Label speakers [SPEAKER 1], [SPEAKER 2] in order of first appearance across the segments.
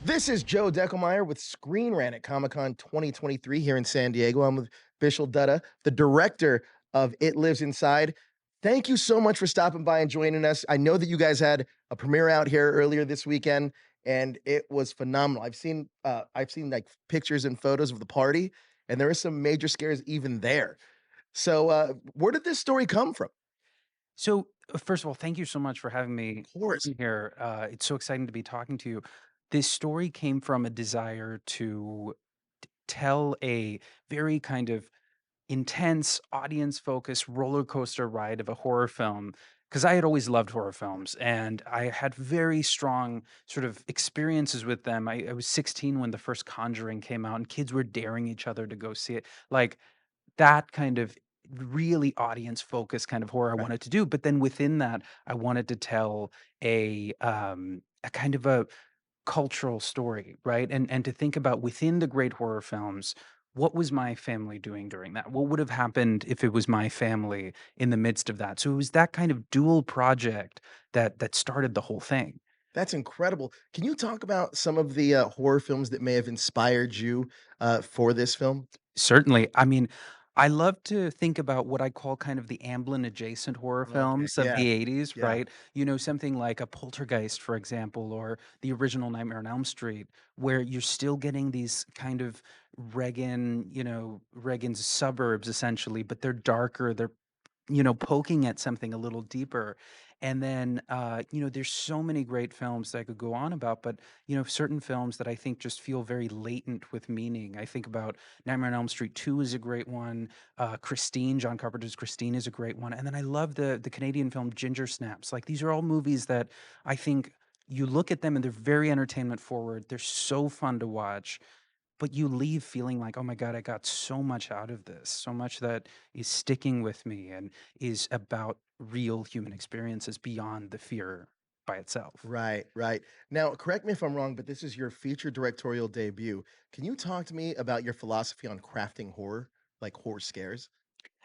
[SPEAKER 1] This is Joe Deckelmeyer with Screen Rant at ComicCon 2023 here in San Diego. I'm with Bishal Dutta, the director of It Lives Inside. Thank you so much for stopping by and joining us. I know that you guys had a premiere out here earlier this weekend, and it was phenomenal. I've seen like pictures and photos of the party, and there is some major scares even there. So, where did this story come from?
[SPEAKER 2] So, first of all, thank you so much for having me
[SPEAKER 1] Of course.
[SPEAKER 2] on here. It's so exciting to be talking to you. This story came from a desire to tell a very kind of intense, audience focused roller coaster ride of a horror film. Because I had always loved horror films and I had very strong sort of experiences with them. I was 16 when the first Conjuring came out, and kids were daring each other to go see it. Like, that kind of really audience focused kind of horror I
[SPEAKER 1] Right.
[SPEAKER 2] wanted to do, but then within that, I wanted to tell a kind of a cultural story, right? And to think about within the great horror films, what was my family doing during that? What would have happened if it was my family in the midst of that? So it was that kind of dual project that started the whole thing.
[SPEAKER 1] That's incredible. Can you talk about some of the horror films that may have inspired you for this film?
[SPEAKER 2] Certainly. I mean, I love to think about what I call kind of the Amblin adjacent horror
[SPEAKER 1] Okay.
[SPEAKER 2] films of
[SPEAKER 1] Yeah.
[SPEAKER 2] the 80s,
[SPEAKER 1] Yeah.
[SPEAKER 2] right? Something like a Poltergeist, for example, or the original Nightmare on Elm Street, where you're still getting these kind of Reagan's suburbs essentially, but they're darker, they're poking at something a little deeper. And then, there's so many great films that I could go on about, but, certain films that I think just feel very latent with meaning. I think about Nightmare on Elm Street 2 is a great one. Christine, John Carpenter's Christine is a great one. And then I love the Canadian film Ginger Snaps. Like, these are all movies that I think you look at them and they're very entertainment forward. They're so fun to watch, but you leave feeling like, "Oh my god, I got so much out of this, so much that is sticking with me and is about real human experiences beyond the fear by itself."
[SPEAKER 1] Right. Right. Now, correct me if I'm wrong, but this is your feature directorial debut. Can you talk to me about your philosophy on crafting horror, like horror scares?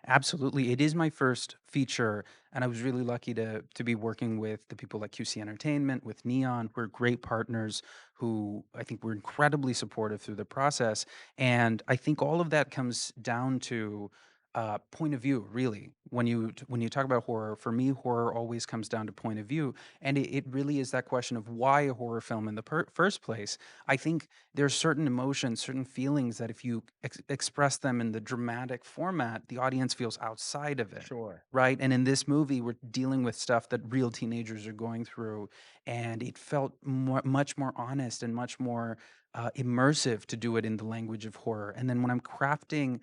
[SPEAKER 2] Absolutely, it is my first feature, and I was really lucky to be working with the people at QC Entertainment, with Neon. We're great partners who I think were incredibly supportive through the process, and I think all of that comes down to point of view. Really, when you talk about horror, for me, horror always comes down to point of view, and it really is that question of why a horror film in the first place. I think there's certain emotions, certain feelings that if you express them in the dramatic format, the audience feels outside of it,
[SPEAKER 1] Sure.
[SPEAKER 2] right? And in this movie, we're dealing with stuff that real teenagers are going through, and it felt much more honest and much more immersive to do it in the language of horror. And then when I'm crafting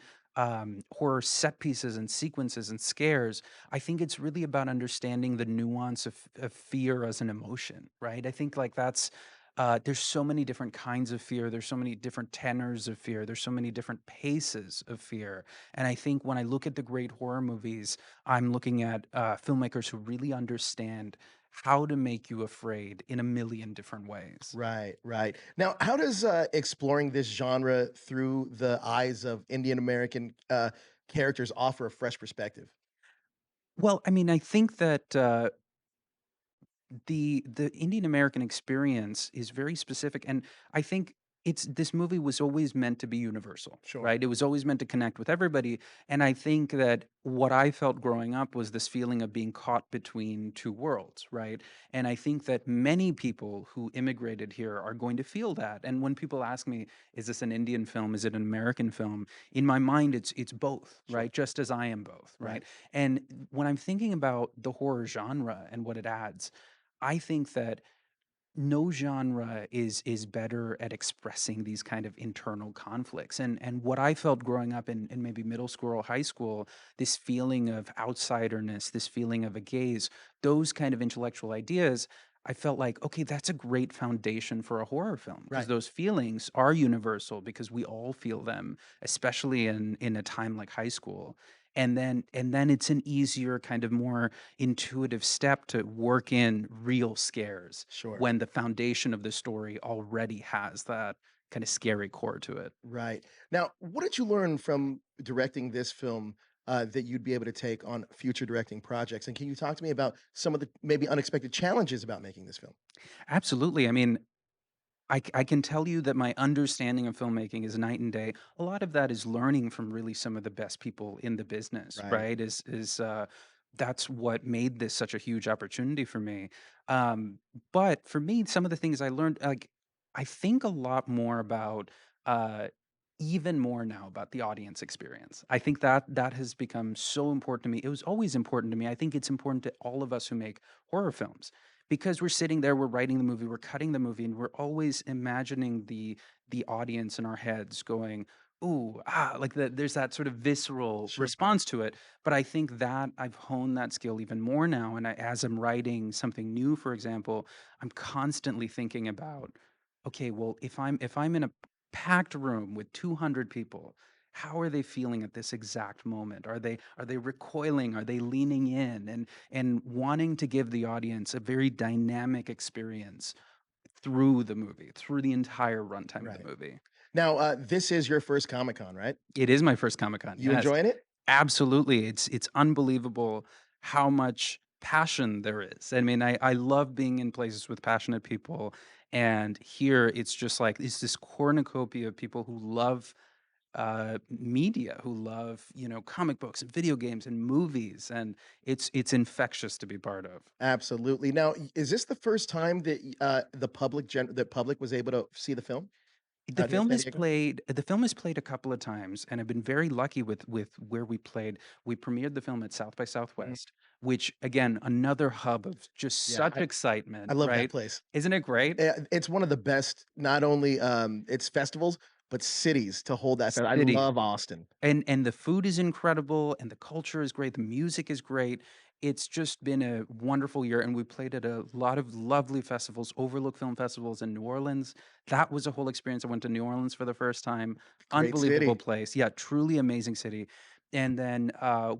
[SPEAKER 2] horror set pieces and sequences and scares, I think it's really about understanding the nuance of fear as an emotion, right? I think like there's so many different kinds of fear. There's so many different tenors of fear. There's so many different paces of fear. And I think when I look at the great horror movies, I'm looking at filmmakers who really understand how to make you afraid in a million different ways.
[SPEAKER 1] Right. Right. Now, how does exploring this genre through the eyes of Indian American characters offer a fresh perspective?
[SPEAKER 2] Well, I mean, I think that the Indian American experience is very specific, and I think this movie was always meant to be universal,
[SPEAKER 1] Sure.
[SPEAKER 2] right? It was always meant to connect with everybody, and I think that what I felt growing up was this feeling of being caught between two worlds, right? And I think that many people who immigrated here are going to feel that. And when people ask me, "Is this an Indian film? Is it an American film?" In my mind, it's both,
[SPEAKER 1] Sure.
[SPEAKER 2] right? Just as I am both,
[SPEAKER 1] Right.
[SPEAKER 2] right? And when I'm thinking about the horror genre and what it adds, I think that no genre is better at expressing these kind of internal conflicts. And what I felt growing up in maybe middle school or high school, this feeling of outsiderness, this feeling of a gaze, those kind of intellectual ideas, I felt like, okay, that's a great foundation for a horror film because
[SPEAKER 1] Right.
[SPEAKER 2] those feelings are universal because we all feel them, especially in a time like high school. And then it's an easier kind of more intuitive step to work in real scares
[SPEAKER 1] Sure.
[SPEAKER 2] when the foundation of the story already has that kind of scary core to it.
[SPEAKER 1] Right. Now, what did you learn from directing this film that you'd be able to take on future directing projects? And can you talk to me about some of the maybe unexpected challenges about making this film?
[SPEAKER 2] Absolutely. I mean, I can tell you that my understanding of filmmaking is night and day. A lot of that is learning from really some of the best people in the business,
[SPEAKER 1] Right.
[SPEAKER 2] right? That's what made this such a huge opportunity for me. But for me, some of the things I learned, like I think a lot more about uh even more now about the audience experience. I think that that has become so important to me. It was always important to me. I think it's important to all of us who make horror films because we're sitting there, we're writing the movie, we're cutting the movie, and we're always imagining the audience in our heads going, "Ooh, ah," like there's that sort of visceral
[SPEAKER 1] Sure.
[SPEAKER 2] response to it. But I think that I've honed that skill even more now, and as I'm writing something new, for example, I'm constantly thinking about, okay, well, if I'm in a packed room with 200 people, how are they feeling at this exact moment? Are they recoiling? Are they leaning in? And wanting to give the audience a very dynamic experience through the movie, through the entire runtime of the
[SPEAKER 1] Right.
[SPEAKER 2] movie.
[SPEAKER 1] Now, this is your first Comic-Con, right?
[SPEAKER 2] It is my first Comic-Con,
[SPEAKER 1] You
[SPEAKER 2] yes.
[SPEAKER 1] enjoying it?
[SPEAKER 2] Absolutely, it's unbelievable how much passion there is. I mean, I love being in places with passionate people, and here it's just like it's this cornucopia of people who love media, who love, comic books and video games and movies, and it's infectious to be part of.
[SPEAKER 1] Absolutely. Now, is this the first time that the public was able to see the film
[SPEAKER 2] The
[SPEAKER 1] out here in
[SPEAKER 2] film
[SPEAKER 1] San
[SPEAKER 2] is
[SPEAKER 1] Diego?
[SPEAKER 2] played the film is played a couple of times, and I've been very lucky with where we played. We premiered the film at South by
[SPEAKER 1] Mhm.
[SPEAKER 2] Southwest, which again, another hub of just
[SPEAKER 1] Yeah,
[SPEAKER 2] such
[SPEAKER 1] I
[SPEAKER 2] excitement,
[SPEAKER 1] love that
[SPEAKER 2] right?
[SPEAKER 1] place.
[SPEAKER 2] Isn't it great?
[SPEAKER 1] It's one of the best, not only, its festivals, but cities to hold that I
[SPEAKER 2] City.
[SPEAKER 1] love Austin.
[SPEAKER 2] And the food is incredible, and the culture is great, the music is great. It's just been a wonderful year, and we played at a lot of lovely festivals, Overlook Film Festivals in New Orleans. That was a whole experience. I went to New Orleans for the first time.
[SPEAKER 1] Great
[SPEAKER 2] Unbelievable
[SPEAKER 1] city.
[SPEAKER 2] place. Yeah, truly amazing city. And then,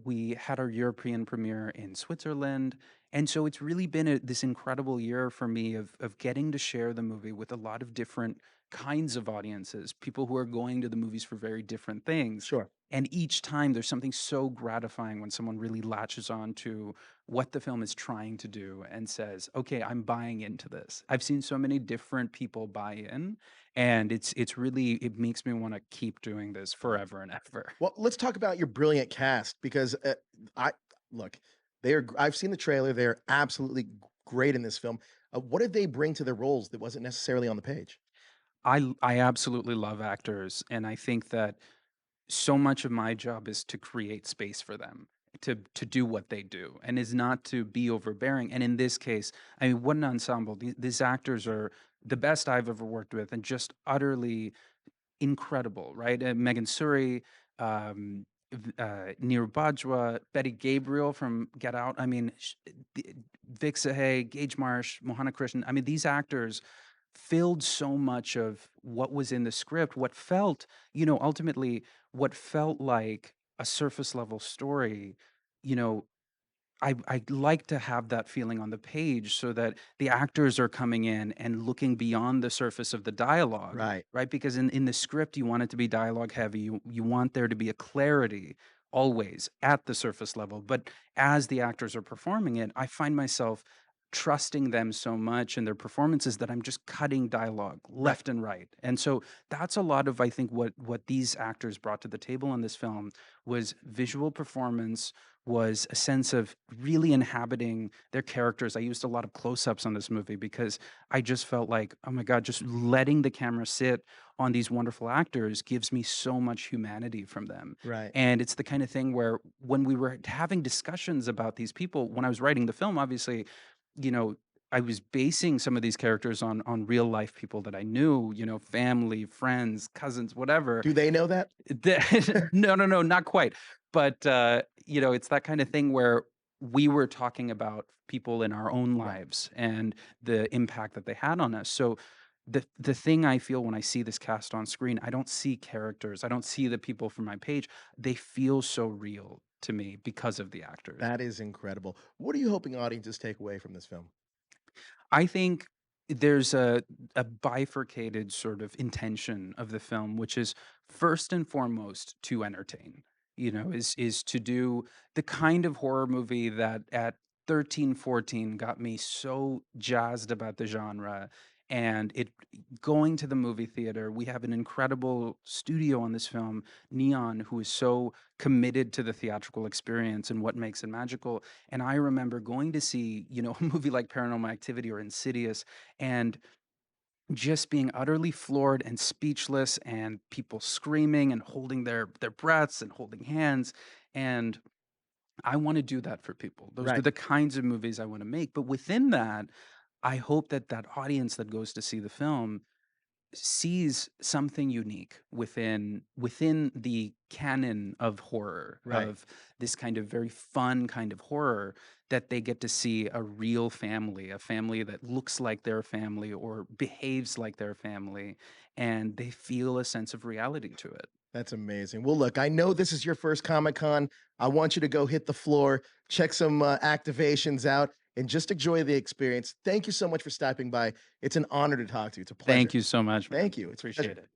[SPEAKER 2] we had our European premiere in Switzerland, and so it's really been this incredible year for me of getting to share the movie with a lot of different kinds of audiences, people who are going to the movies for very different things.
[SPEAKER 1] Sure.
[SPEAKER 2] And each time there's something so gratifying when someone really latches on to what the film is trying to do and says, "Okay, I'm buying into this." I've seen so many different people buy in, and it's really it makes me wanna keep doing this
[SPEAKER 1] Right.
[SPEAKER 2] forever and ever.
[SPEAKER 1] Well, let's talk about your brilliant cast because, I look, they are I've seen the trailer, they're absolutely great in this film. What did they bring to their roles that wasn't necessarily on the page?
[SPEAKER 2] I absolutely love actors, and I think that so much of my job is to create space for them to do what they do and is not to be overbearing. And in this case, I mean, what an ensemble. These actors are the best I've ever worked with and just utterly incredible, right? Megan Suri, Neer Bajwa, Betty Gabriel from Get Out. I mean, Vic Sahay, Gage Marsh, Mohana Krishnan. I mean, these actors filled so much of what was in the script, what felt, ultimately, what felt like a surface level story, you know, I like to have that feeling on the page so that the actors are coming in and looking beyond the surface of the dialogue,
[SPEAKER 1] Right.
[SPEAKER 2] right? Because in the script, you want it to be dialogue heavy. You want there to be a clarity always at the surface level. But as the actors are performing it, I find myself trusting them so much in their performances that I'm just cutting dialogue
[SPEAKER 1] Right.
[SPEAKER 2] left and right. And so that's a lot of I think what these actors brought to the table in this film was visual performance, was a sense of really inhabiting their characters. I used a lot of close-ups on this movie because I just felt like, oh my God, just letting the camera sit on these wonderful actors gives me so much humanity from them.
[SPEAKER 1] Right.
[SPEAKER 2] And it's the kind of thing where when we were having discussions about these people, when I was writing the film, obviously, you know, I was basing some of these characters on real life people that I knew, family, friends, cousins, whatever.
[SPEAKER 1] Do they know that?
[SPEAKER 2] No, no, no, not quite. But, it's that kind of thing where we were talking about people in our own
[SPEAKER 1] Right.
[SPEAKER 2] lives and the impact that they had on us. So the thing I feel when I see this cast on screen, I don't see characters. I don't see the people from my page. They feel so real to me because of the actors.
[SPEAKER 1] That is incredible. What are you hoping audiences take away from this film?
[SPEAKER 2] I think there's a bifurcated sort of intention of the film, which is first and foremost to entertain. Is to do the kind of horror movie that at 13, 14 got me so jazzed about the genre And it going to the movie theater, we have an incredible studio on this film, Neon, who is so committed to the theatrical experience and what makes it magical. And I remember going to see, a movie like Paranormal Activity or Insidious, and just being utterly floored and speechless, and people screaming and holding their breaths and holding hands. And I want to do that for people. Those are
[SPEAKER 1] Right.
[SPEAKER 2] the kinds of movies I want to make. But within that, I hope that that audience that goes to see the film sees something unique within the canon of horror,
[SPEAKER 1] Right.
[SPEAKER 2] of this kind of very fun kind of horror, that they get to see a real family, a family that looks like their family or behaves like their family, and they feel a sense of reality to it.
[SPEAKER 1] That's amazing. Well, look, I know this is your first Comic Con. I want you to go hit the floor, check some activations out, and just enjoy the experience. Thank you so much for stopping by. It's an honor to talk to you. It's a pleasure.
[SPEAKER 2] Thank you so much, man.
[SPEAKER 1] Thank you. It's a pleasure.
[SPEAKER 2] Appreciate it.